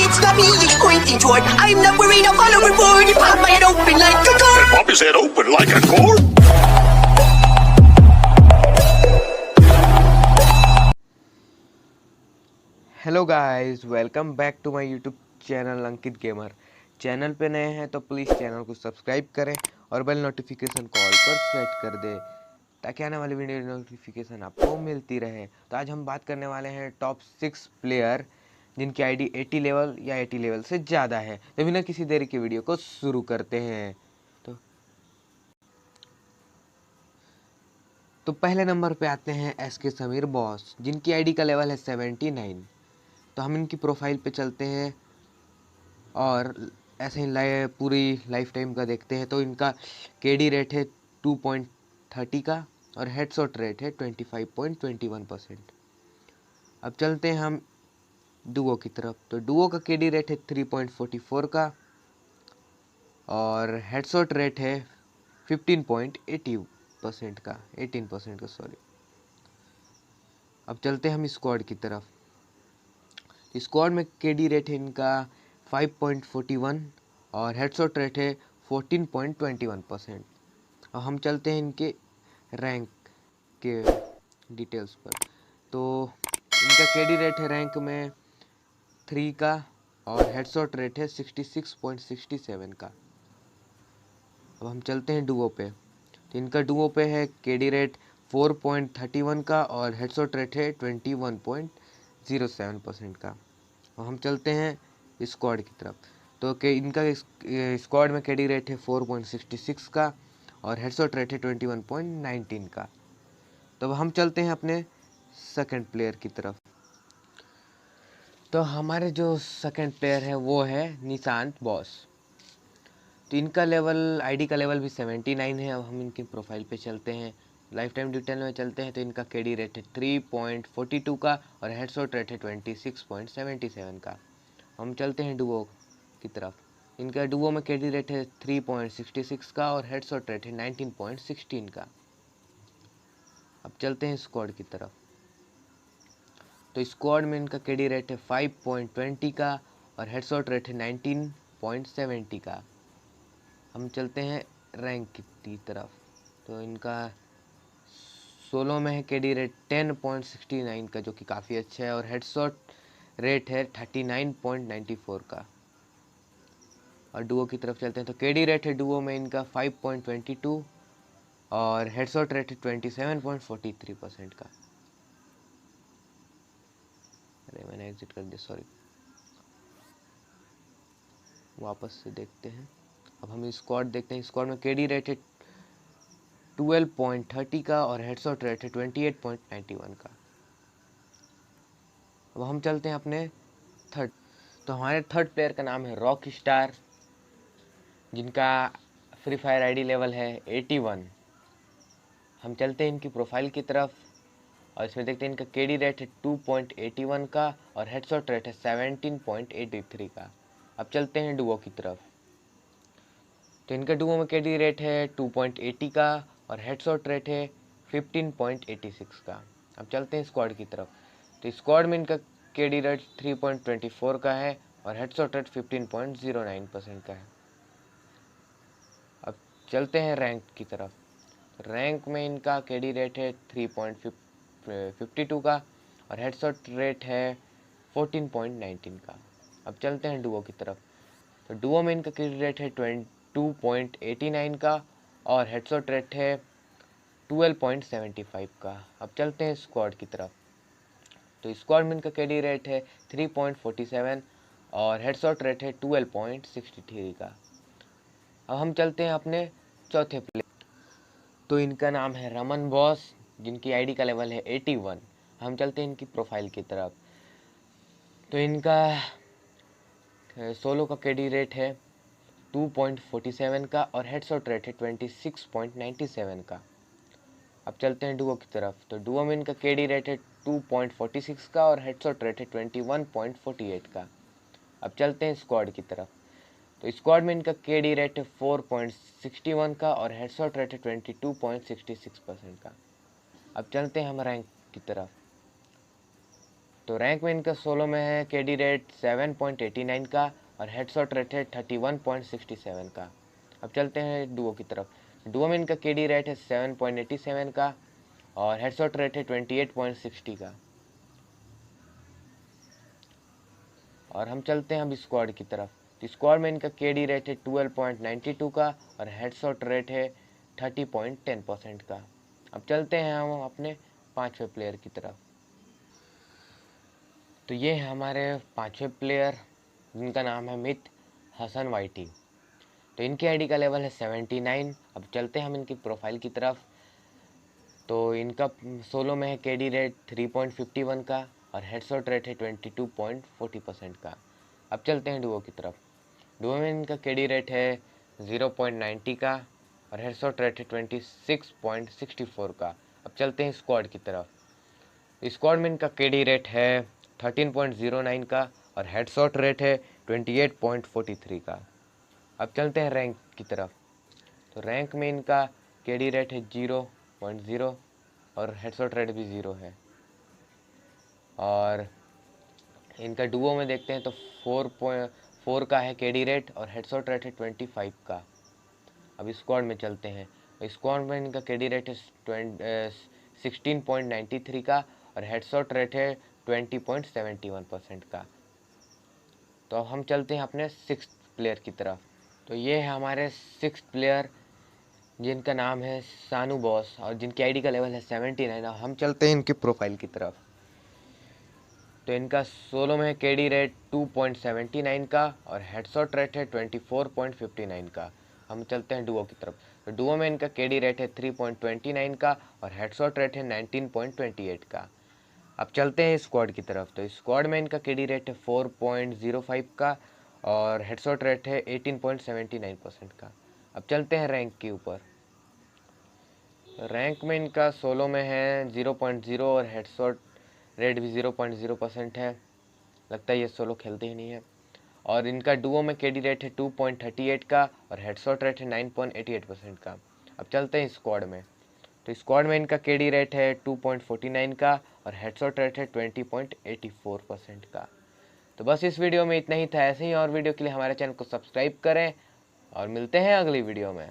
it's not me you're pointing toward. I'm not worried, I'll follow it forward. You pop my head open like a door. And pop his head open like a cork. Hello guys, welcome back to my YouTube channel Ankit gamer. Channel पे नए हैं तो please channel को subscribe करें और bell notification call पर set कर दें ताकि आने वाली वीडियो नोटिफिकेशन आपको मिलती रहे। तो आज हम बात करने वाले हैं टॉप 6 प्लेयर जिनकी आईडी 80 लेवल या 80 लेवल से ज़्यादा है। तो बिना किसी देरी की वीडियो को शुरू करते हैं। तो पहले नंबर पे आते हैं एसके समीर बॉस, जिनकी आईडी का लेवल है 79। तो हम इनकी प्रोफाइल पे चलते हैं और ऐसे ही पूरी लाइफ टाइम का देखते हैं। तो इनका केडी रेट है 2.30 का और हेडशॉट रेट है 25.21%। अब चलते हैं हम डुओ की तरफ। तो डुओ का केडी रेट है 3.44 का और हेडशॉट रेट है 15.80% का 18% का सॉरी। अब चलते हैं हम स्क्वाड की तरफ। स्क्वाड में केडी रेट है इनका 5.41 और हेडशॉट रेट है 14.21%। और हम चलते हैं इनके रैंक के डिटेल्स पर। तो इनका केडी रेट है रैंक में 3 का और हेडशॉट रेट है 66.67 का। अब हम चलते हैं डुओ पे। तो इनका डुओ पे है केडी रेट 4.31 का और हेडशॉट रेट है 21.07% का। और हम चलते हैं स्क्वाड की तरफ। तो इनका स्क्वाड में केडी रेट है 4.66 का और हेडशॉट रेट है 21.19 का। तो हम चलते हैं अपने सेकंड प्लेयर की तरफ। तो हमारे जो सेकंड प्लेयर है वो है निशांत बॉस। तो इनका लेवल आईडी का लेवल भी 79 है। अब हम इनकी प्रोफाइल पे चलते हैं, लाइफ टाइम डिटेल में चलते हैं। तो इनका केडी रेट है 3.42 का और हेडशॉट रेट है 26.77 का। हम चलते हैं डुओ की तरफ। इनका डुओ में केडी रेट है 3.66 का और हेडशॉट रेट है 19.16 का। अब चलते हैं स्क्वाड की तरफ। तो स्क्वाड में इनका केडी रेट है 5.20 का और हेडशॉट रेट है 19.70 का। हम चलते हैं रैंक की तरफ। तो इनका सोलो में है केडी रेट 10.69 का, जो कि काफ़ी अच्छा है और हेडशॉट रेट है 39.94 का। और डुओ की तरफ चलते हैं। तो केडी रेट है डुओ में इनका 5.22 और हेडशॉट रेट है 27.43% का। अरे मैंने एग्जिट कर दिया, सॉरी। वापस से देखते हैं। अब हम स्क्वाड देखते हैं। स्क्वाड में केडी रेट है 12.30 का और हेडशॉट रेट है 28.91 का। अब हम चलते हैं अपने थर्ड। तो हमारे थर्ड प्लेयर का नाम है रॉक स्टार, जिनका फ्री फायर आईडी लेवल है 81। हम चलते हैं इनकी प्रोफाइल की तरफ और इसमें देखते हैं इनका केडी रेट है 2.81 का और हेडशॉट रेट है 17.83 का। अब चलते हैं डुओ की तरफ। तो इनका डुओ में केडी रेट है 2.80 का और हेडशॉट रेट है 15.86 का। अब चलते हैं स्क्वाड की तरफ। तो स्क्वाड में इनका केडी रेट 3.24 का है और हेडशॉट रेट 15.09% का है। अब चलते हैं रैंक की तरफ। रैंक में इनका केडी रेट है 3.52 का और हेडशॉट रेट है 14.19 का। अब चलते हैं डुओ की तरफ। तो डुओ में इनका केडी रेट है 2.89 का और हेडशॉट रेट है 12.75 का। अब चलते हैं स्क्वाड की तरफ। तो स्क्वाड में इनका केडी रेट है 3.47 और हेडशॉट रेट है 12.63 का। अब हम चलते हैं अपने चौथे प्लेयर। तो इनका नाम है रमन बॉस, जिनकी आईडी का लेवल है 81। हम चलते हैं इनकी प्रोफाइल की तरफ। तो इनका सोलो का केडी रेट है 2.47 का और हेडशॉट रेट है 26.97 का। अब चलते हैं डुओ की तरफ। तो डुओ में इनका केडी रेट है 2.46 का और हेडशॉट रेट है 21.48 का। अब चलते हैं स्क्वाड की तरफ। तो स्क्वाड में इनका केडी रेट है 4.61 का और हेडशॉट रेट है 22.66% का। अब चलते हैं हम रैंक की तरफ। तो रैंक में इनका सोलो में है केडी रेट 7.89 का और हेडशॉट रेट है 31.67 का। अब चलते हैं डुओ की तरफ। डुओ में इनका केडी रेट है 7.87 का और हेडशॉट रेट है 28.60 का। और हम चलते हैं अब स्क्वाड की तरफ। तो स्क्वाड में इनका केडी रेट है 12.92 का और हेडशॉट रेट है 30.10% का। अब चलते हैं हम अपने पांचवें प्लेयर की तरफ। तो ये है हमारे पांचवें प्लेयर जिनका नाम है मित हसन वाइटी। तो इनकी आईडी का लेवल है 79। अब चलते हैं हम इनकी प्रोफाइल की तरफ। तो इनका सोलो में है केडी रेट 3.51 का और हेडशॉट रेट है 22.40% का। अब चलते हैं डुओ की तरफ। डुओ में इनका केडी रेट है 0.90 का और हेडशॉट रेट है 26.64 का। अब चलते हैं स्क्वाड की तरफ। स्क्वाड में इनका केडी रेट है 13.09 का और हेडशॉट रेट है 28.43 का। अब चलते हैं रैंक की तरफ। तो रैंक में इनका केडी रेट है 0.0 और हेडशॉट रेट भी 0 है। और इनका डुओ में देखते हैं तो 4 का है केडी रेट और हेडशॉट रेट है 25 का। अब स्क्वाड में चलते हैं। स्क्वाड में इनका केडी रेट है 16.93 का और हेडशॉट रेट है 20.71% का। तो अब हम चलते हैं अपने 6th प्लेयर की तरफ। तो ये है हमारे 6th प्लेयर जिनका नाम है सानू बॉस और जिनकी आईडी का लेवल है 79। और हम चलते हैं इनकी प्रोफाइल की तरफ। तो इनका सोलो में केडी रेट 2.79 का और हेडशॉट रेट है 24.59 का। हम चलते हैं डुओ की तरफ। तो डुओ में इनका केडी रेट है 3.29 का और हेडशॉट रेट है 19.28 का। अब चलते हैं स्क्वाड की तरफ। तो स्क्वाड में इनका केडी रेट है 4.05 का और हेडशॉट रेट है 18.79% का। अब चलते हैं रैंक के ऊपर। रैंक में इनका सोलो में है 0.0 और हेडशॉट रेट भी 0.0% है। लगता है ये सोलो खेलते ही नहीं है। और इनका डुओ में केडी रेट है 2.38 का और हेडशॉट रेट है 9.88% का। अब चलते हैं स्क्वाड में। तो स्क्वाड में इनका केडी रेट है 2.49 का और हेडशॉट रेट है 20.84% का। तो बस इस वीडियो में इतना ही था। ऐसे ही और वीडियो के लिए हमारे चैनल को सब्सक्राइब करें और मिलते हैं अगली वीडियो में।